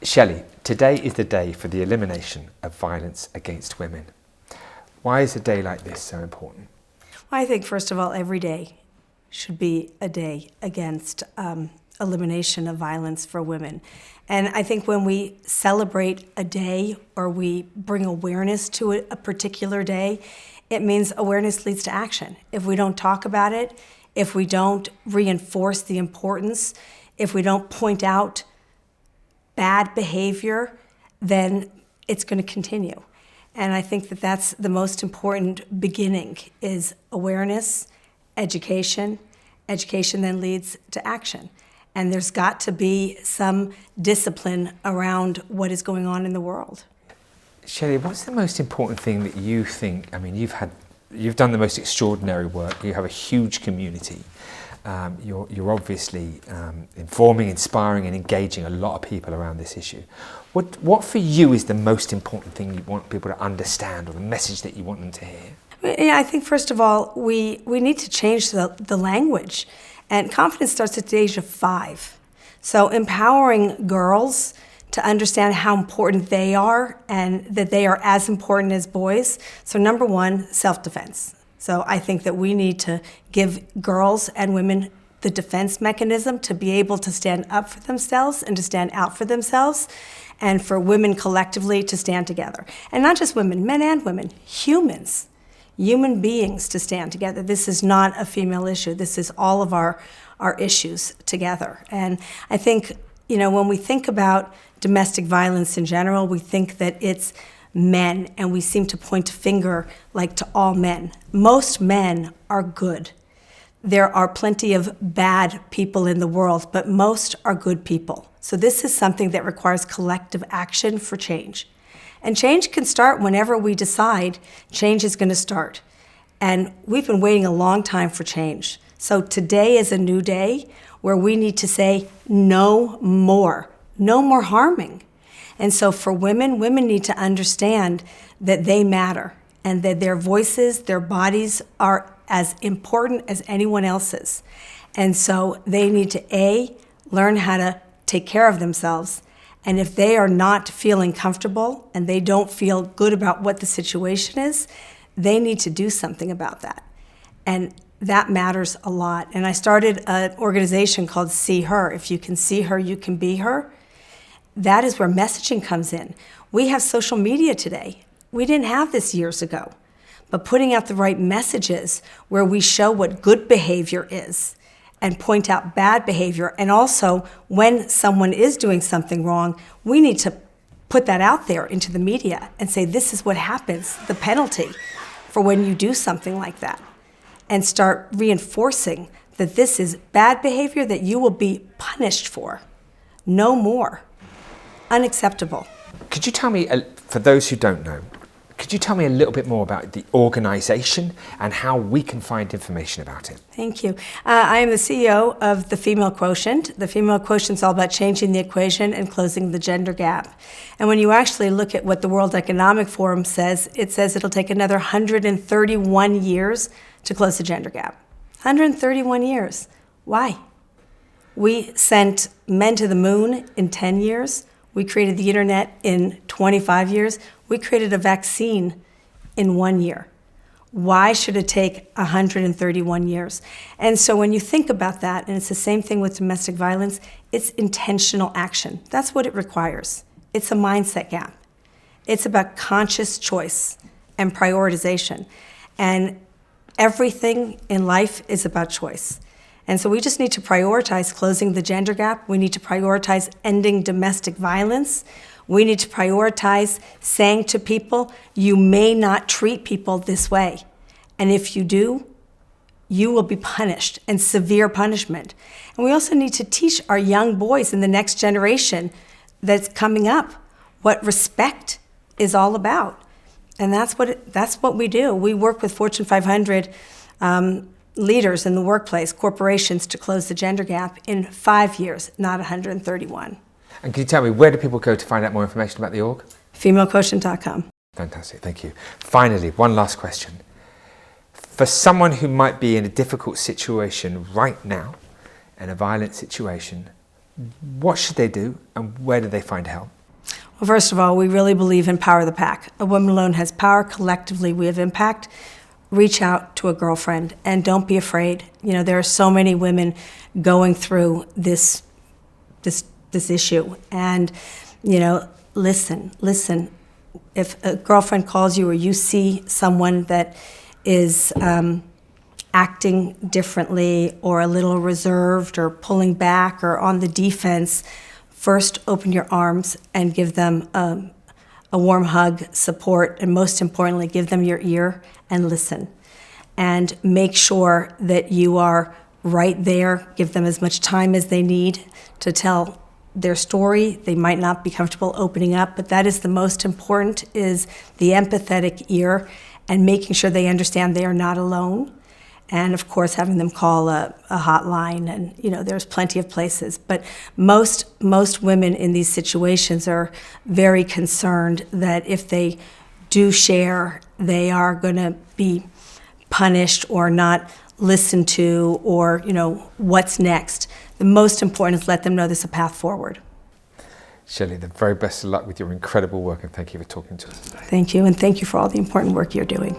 Shelley, today is the day for the elimination of violence against women. Why is a day like this so important? Well, I think, first of all, every day should be a day against elimination of violence for women. And I think when we celebrate a day or we bring awareness to a particular day, it means awareness leads to action. If we don't talk about it, if we don't reinforce the importance, if we don't point out bad behavior, then it's going to continue. And I think that that's the most important beginning is awareness, education. Education then leads to action. And there's got to be some discipline around what is going on in the world. Shelley, what's the most important thing that you think, you've done the most extraordinary work, you have a huge community, you're obviously informing, inspiring and engaging a lot of people around this issue. What for you is the most important thing you want people to understand or the message that you want them to hear? Yeah, I think first of all, we need to change the language. And confidence starts at the age of 5. So empowering girls to understand how important they are and that they are as important as boys. So number one, self-defense. So I think that we need to give girls and women the defense mechanism to be able to stand up for themselves and to stand out for themselves, and for women collectively to stand together. And not just women, men and women, humans. Human beings to stand together. This is not a female issue. This is all of our issues together. And I think, when we think about domestic violence in general, we think that it's men, and we seem to point a finger like to all men. Most men are good. There are plenty of bad people in the world, but most are good people. So this is something that requires collective action for change. And change can start whenever we decide change is going to start. And we've been waiting a long time for change. So today is a new day where we need to say no more harming. And so for women need to understand that they matter and that their voices, their bodies are as important as anyone else's. And so they need to learn how to take care of themselves. And if they are not feeling comfortable and they don't feel good about what the situation is, they need to do something about that. And that matters a lot. And I started an organization called See Her. If you can see her, you can be her. That is where messaging comes in. We have social media today. We didn't have this years ago. But putting out the right messages where we show what good behavior is and point out bad behavior. And also, when someone is doing something wrong, we need to put that out there into the media and say, this is what happens, the penalty for when you do something like that. And start reinforcing that this is bad behavior that you will be punished for. No more. Unacceptable. Could you tell me, for those who don't know, could you tell me a little bit more about the organization and how we can find information about it? Thank you. I am the CEO of the Female Quotient. The Female Quotient is all about changing the equation and closing the gender gap. And when you actually look at what the World Economic Forum says, it says it'll take another 131 years to close the gender gap. 131 years. Why? We sent men to the moon in 10 years. We created the internet in 25 years. We created a vaccine in 1 year. Why should it take 131 years? And so when you think about that, and it's the same thing with domestic violence, it's intentional action. That's what it requires. It's a mindset gap. It's about conscious choice and prioritization. And everything in life is about choice. And so we just need to prioritize closing the gender gap. We need to prioritize ending domestic violence. We need to prioritize saying to people, you may not treat people this way. And if you do, you will be punished, and severe punishment. And we also need to teach our young boys in the next generation that's coming up what respect is all about. And that's what we do. We work with Fortune 500 leaders in the workplace, corporations, to close the gender gap in 5 years, not 131. And can you tell me, where do people go to find out more information about the org? FemaleQuotient.com. Fantastic, thank you. Finally, one last question. For someone who might be in a difficult situation right now, in a violent situation, what should they do and where do they find help? Well, first of all, we really believe in power of the pack. A woman alone has power. Collectively, we have impact. Reach out to a girlfriend and don't be afraid. You know, there are so many women going through this issue, and you know, listen. If a girlfriend calls you or you see someone that is acting differently or a little reserved or pulling back or on the defense, first open your arms and give them a warm hug, support, and most importantly, give them your ear and listen. And make sure that you are right there. Give them as much time as they need to tell their story. They might not be comfortable opening up, but that is the most important, is the empathetic ear and making sure they understand they are not alone. And of course, having them call a hotline, and you know, there's plenty of places. But most women in these situations are very concerned that if they do share, they are going to be punished or not listened to, or you know, what's next. The most important is let them know there's a path forward. Shelley, the very best of luck with your incredible work, and thank you for talking to us today. Thank you, and thank you for all the important work you're doing.